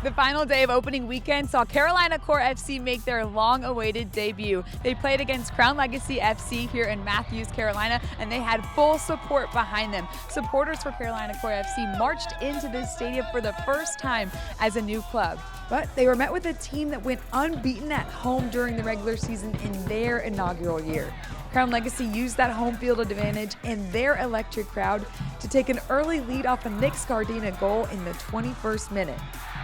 The final day of opening weekend saw Carolina Core FC make their long-awaited debut. They played against Crown Legacy FC here in Matthews, Carolina, and they had full support behind them. Supporters for Carolina Core FC marched into this stadium for the first time as a new club. But they were met with a team that went unbeaten at home during the regular season in their inaugural year. Crown Legacy used that home field advantage and their electric crowd to take an early lead off a Nick Scardina goal in the 21st minute.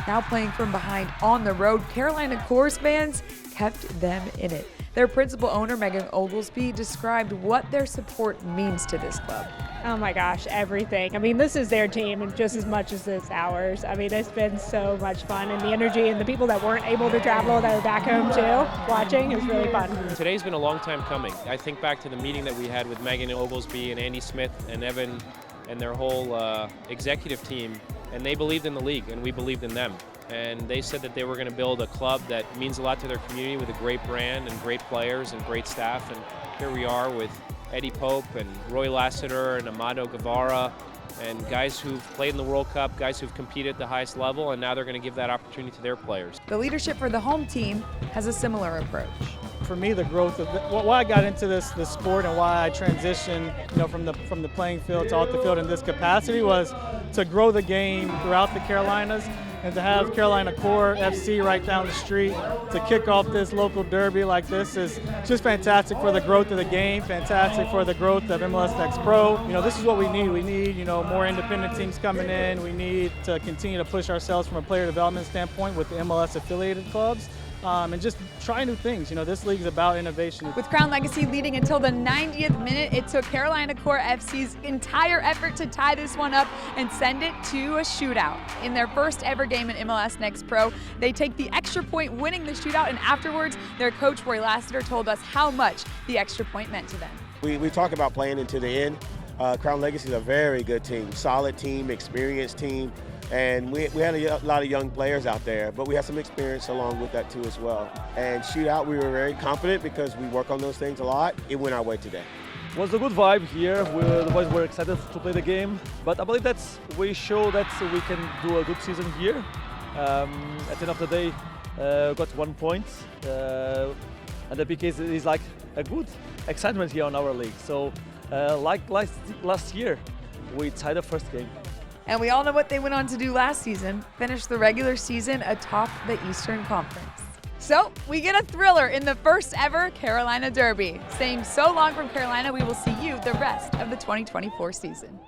Now playing from behind on the road, Carolina Core's fans kept them in it. Their principal owner, Megan Oglesby, described what their support means to this club. Oh my gosh, everything. I mean, this is their team and just as much as it's ours. I mean, it's been so much fun, and the energy and the people that weren't able to travel that are back home too, watching, it was really fun. Today's been a long time coming. I think back to the meeting that we had with Megan Oglesby and Andy Smith and Evan and their whole executive team, and they believed in the league and we believed in them. And they said that they were going to build a club that means a lot to their community with a great brand and great players and great staff. And here we are with Eddie Pope and Roy Lassiter and Amado Guevara and guys who've played in the World Cup, guys who've competed at the highest level, and now they're going to give that opportunity to their players. The leadership for the home team has a similar approach. For me, the growth of why I got into this sport and why I transitioned, from the playing field to off the field in this capacity was to grow the game throughout the Carolinas. And to have Carolina Core FC right down the street to kick off this local derby like this is just fantastic for the growth of the game, fantastic for the growth of MLS Next Pro. This is what we need. We need, more independent teams coming in. We need to continue to push ourselves from a player development standpoint with the MLS affiliated clubs. And just try new things. This league is about innovation. With Crown Legacy leading until the 90th minute, it took Carolina Core FC's entire effort to tie this one up and send it to a shootout. In their first ever game in MLS Next Pro, they take the extra point winning the shootout, and afterwards, their coach Roy Lassiter told us how much the extra point meant to them. We talk about playing into the end. Crown Legacy is a very good team, solid team, experienced team. And we had a lot of young players out there, but we had some experience along with that too as well. And shootout, we were very confident because we work on those things a lot. It went our way today. It was a good vibe here. The boys were excited to play the game, but I believe that we show that we can do a good season here. At the end of the day, we got 1 point, and the PK is like a good excitement here on our league. So, like last year, we tied the first game. And we all know what they went on to do last season, finish the regular season atop the Eastern Conference. So we get a thriller in the first ever Carolina Derby. Saying so long from Carolina, we will see you the rest of the 2024 season.